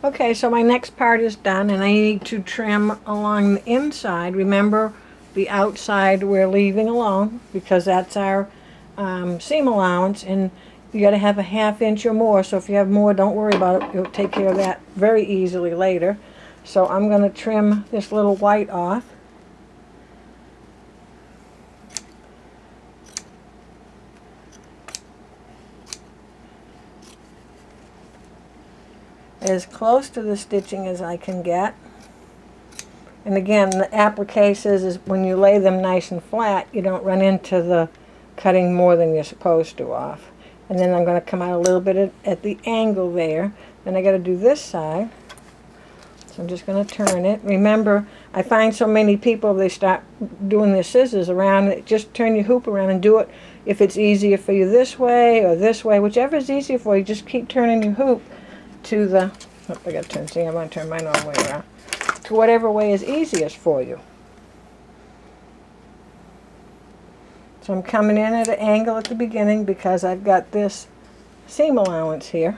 Okay, so my next part is done, and I need to trim along the inside. Remember, the outside we're leaving alone because that's our seam allowance, and you got to have a 1/2 inch or more. So if you have more, don't worry about it. You'll take care of that very easily later. So I'm going to trim this little white off. As close to the stitching as I can get. And again, the applique is when you lay them nice and flat, you don't run into the cutting more than you're supposed to off. And then I'm going to come out a little bit at the angle there. Then I got to do this side. So I'm just going to turn it. Remember, I find so many people, they start doing their scissors around. Just turn your hoop around and do it. If it's easier for you this way or this way, whichever is easier for you, just keep turning your hoop to the, oh, I got to turn, see, I'm going to turn mine all the way around, to whatever way is easiest for you. So I'm coming in at an angle at the beginning because I've got this seam allowance here.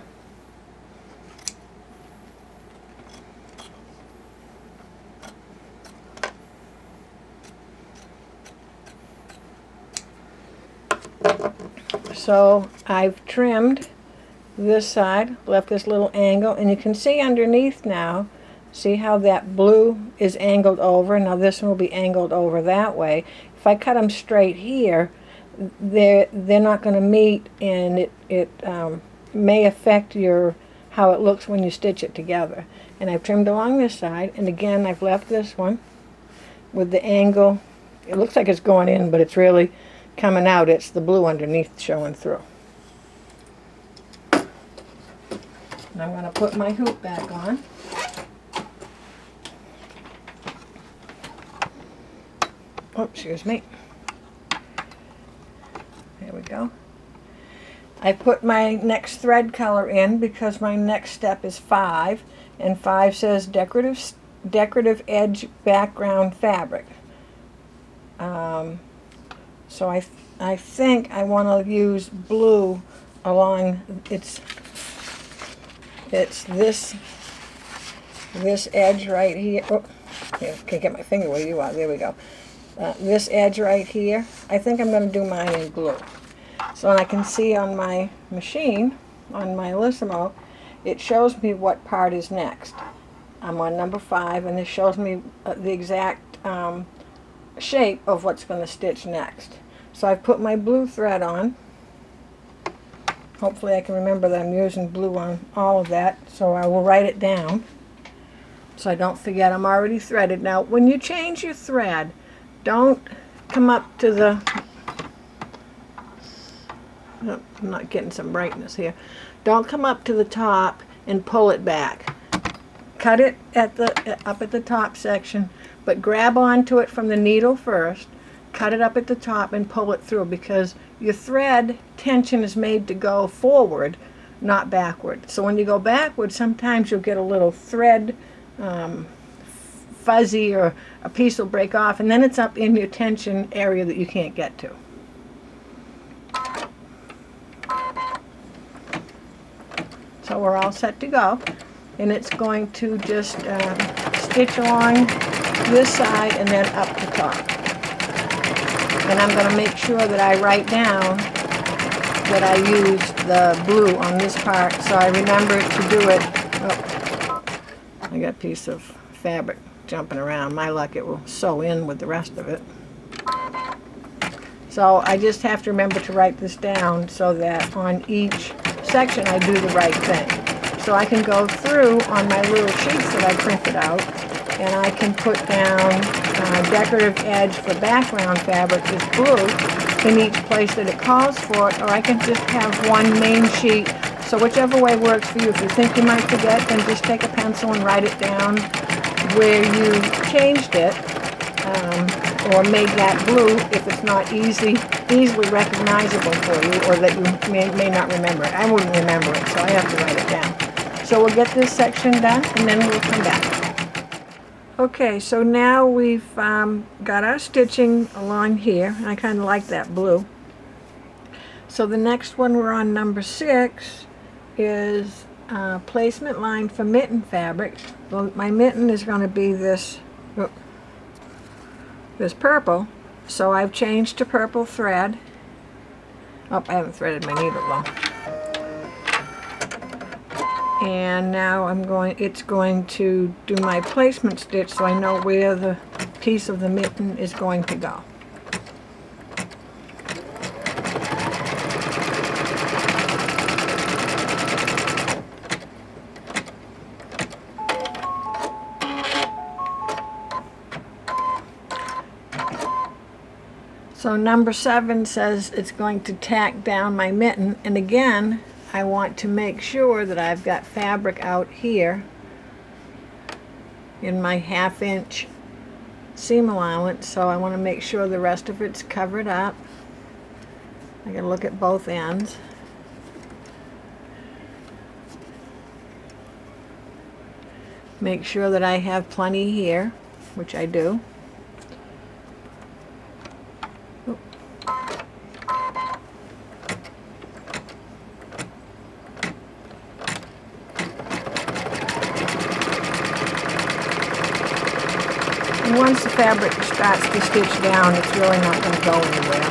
So I've trimmed this side, left this little angle, and you can see underneath now, see how that blue is angled over. Now this one will be angled over that way. If I cut them straight here, they're not going to meet, and it may affect how it looks when you stitch it together. And I've trimmed along this side, and again I've left this one with the angle. It looks like it's going in, but it's really coming out. It's the blue underneath showing through. And I'm going to put my hoop back on. Oh, excuse me. There we go. I put my next thread color in because my next step is 5, and 5 says decorative edge background fabric. So I think I want to use blue along it's this edge right here. Oh, yeah, can't get my finger where you are. There we go. This edge right here. I think I'm going to do mine in blue. So I can see on my machine, on my Lissimo, it shows me what part is next. I'm on number 5, and this shows me the exact shape of what's going to stitch next. So I've put my blue thread on. Hopefully I can remember that I'm using blue on all of that, so I will write it down so I don't forget. I'm already threaded. Now when you change your thread, don't come up to the, oh, I'm not getting some brightness here. Don't come up to the top and pull it back. Cut it at up at the top section, but grab onto it from the needle first. Cut it up at the top and pull it through, because your thread tension is made to go forward, not backward. So when you go backward, sometimes you'll get a little thread fuzzy, or a piece will break off, and then it's up in your tension area that you can't get to. So we're all set to go, and it's going to just stitch along this side and then up the top. And I'm going to make sure that I write down that I used the blue on this part, so I remember to do it. Oh, I got a piece of fabric jumping around. My luck, it will sew in with the rest of it. So I just have to remember to write this down so that on each section I do the right thing. So I can go through on my little sheets that I printed out, and I can put down decorative edge for background fabric is blue in each place that it calls for it, or I can just have one main sheet. So whichever way works for you. If you think you might forget, then just take a pencil and write it down where you changed it, or made that blue if it's not easily recognizable for you, or that you may not remember it. I wouldn't remember it, so I have to write it down. So we'll get this section done, and then we'll come back. Okay, so now we've got our stitching along here. I kind of like that blue. So the next one, we're on number 6, is placement line for mitten fabric. Well, my mitten is going to be this purple, so I've changed to purple thread. Oh, I haven't threaded my needle though. And now it's going to do my placement stitch so I know where the piece of the mitten is going to go. So number 7 says it's going to tack down my mitten, and again I want to make sure that I've got fabric out here in my 1/2 inch seam allowance, so I want to make sure the rest of it's covered up. I gotta look at both ends. Make sure that I have plenty here, which I do. And once the fabric starts to stitch down, it's really not going to go anywhere.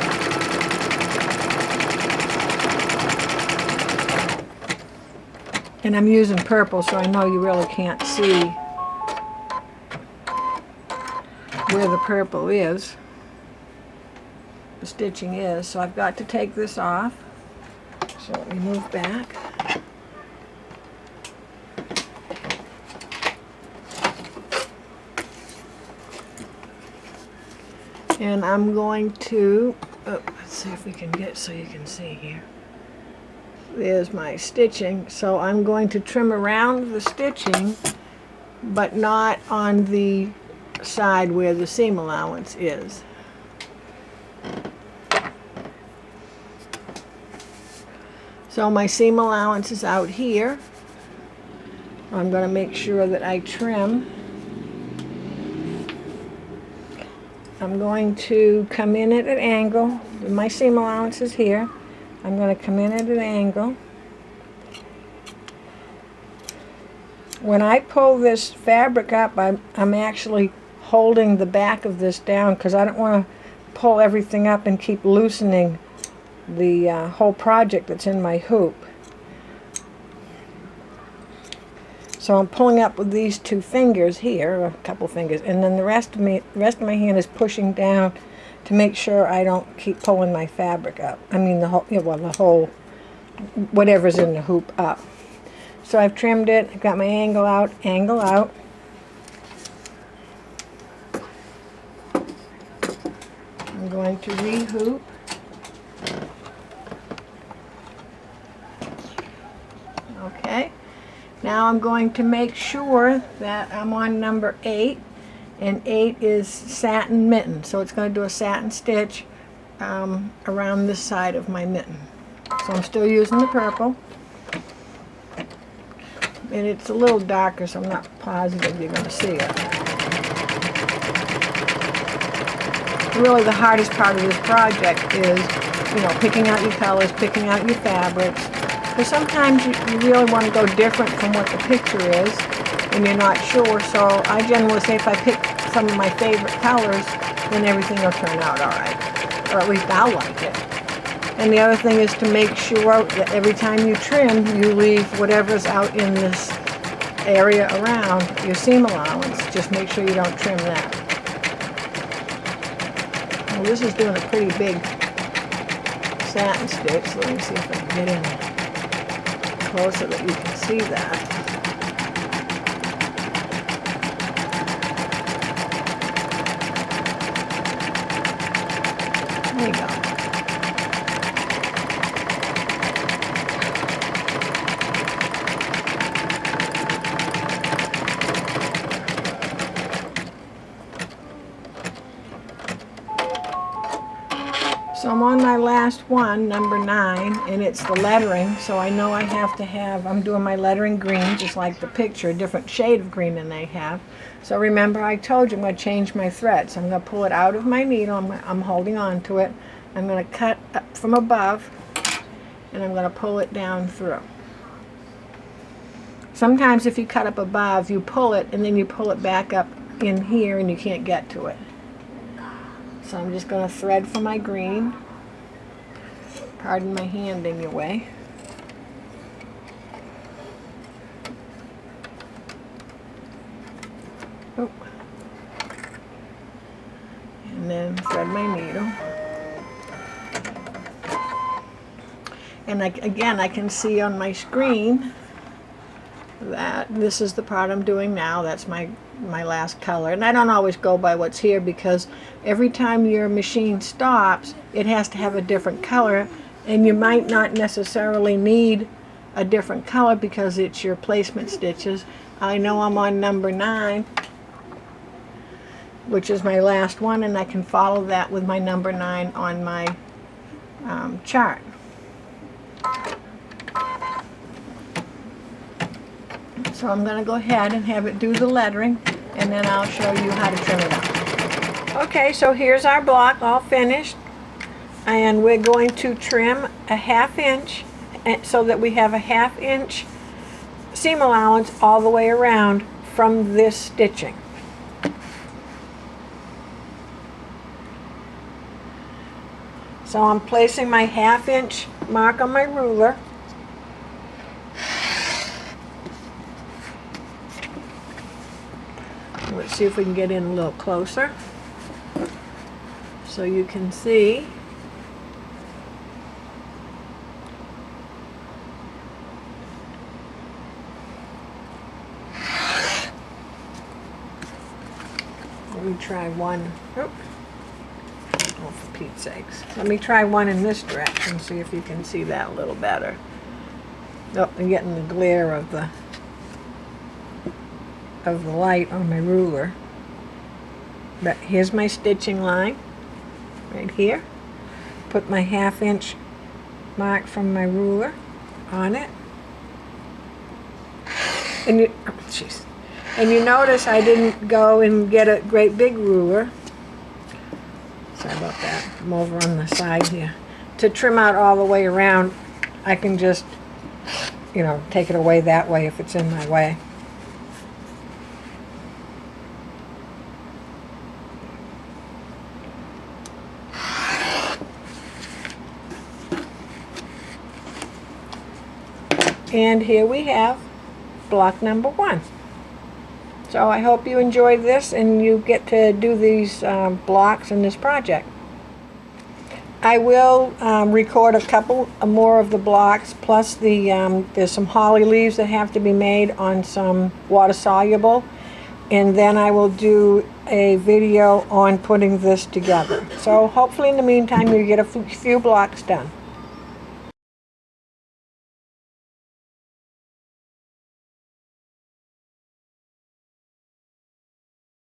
And I'm using purple, so I know you really can't see where the purple is, the stitching is. So I've got to take this off. So let me move back. And I'm going to, let's see if we can get so you can see here. There's my stitching. So I'm going to trim around the stitching, but not on the side where the seam allowance is. So my seam allowance is out here. I'm going to make sure that I trim. I'm going to come in at an angle. My seam allowance is here. I'm going to come in at an angle. When I pull this fabric up, I'm actually holding the back of this down because I don't want to pull everything up and keep loosening the whole project that's in my hoop. So I'm pulling up with these 2 fingers here, a couple fingers, and then the rest of my hand is pushing down to make sure I don't keep pulling my fabric up. I mean the whole whatever's in the hoop up. So I've trimmed it. I've got my angle out, angle out. I'm going to re-hoop. Okay. Now I'm going to make sure that I'm on number 8, and 8 is satin mitten, so it's going to do a satin stitch around this side of my mitten. So I'm still using the purple, and it's a little darker, so I'm not positive you're going to see it. Really the hardest part of this project is, picking out your colors, picking out your fabrics. Because sometimes you really want to go different from what the picture is, and you're not sure. So I generally say if I pick some of my favorite colors, then everything will turn out all right, or at least I'll like it. And the other thing is to make sure that every time you trim, you leave whatever's out in this area around your seam allowance. Just make sure you don't trim that. Well, this is doing a pretty big satin stitch, so let me see if I can get in there closer that you can see that. There you go. So I'm on my last one, number 9, and it's the lettering, so I know I have to have, I'm doing my lettering green, just like the picture, a different shade of green than they have. So remember I told you I'm going to change my thread, so I'm going to pull it out of my needle, I'm holding on to it, I'm going to cut up from above, and I'm going to pull it down through. Sometimes if you cut up above, you pull it and then you pull it back up in here and you can't get to it. So I'm just going to thread for my green. Pardon my handing away. Oh. And then thread my needle. And again, I can see on my screen that this is the part I'm doing now. That's my last color. And I don't always go by what's here because every time your machine stops, it has to have a different color, and you might not necessarily need a different color because it's your placement stitches. I know I'm on number 9, which is my last one, and I can follow that with my number 9 on my chart. So I'm going to go ahead and have it do the lettering, and then I'll show you how to trim it up. Okay, so here's our block all finished, and we're going to trim a 1/2 inch so that we have a 1/2 inch seam allowance all the way around from this stitching. So I'm placing my 1/2 inch mark on my ruler. Let's see if we can get in a little closer so you can see. Let me try one. Oh, for Pete's sakes. Let me try one in this direction, see if you can see that a little better. Oh, I'm getting the glare of the light on my ruler. But here's my stitching line right here. Put my 1/2 inch mark from my ruler on it, and you notice I didn't go and get a great big ruler. Sorry about that. I'm over on the side here. To trim out all the way around, I can just, you know, take it away that way if it's in my way. And here we have block number 1. So I hope you enjoyed this and you get to do these blocks in this project. I will record a couple more of the blocks, plus there's some holly leaves that have to be made on some water soluble, and then I will do a video on putting this together. So hopefully in the meantime you get a few blocks done.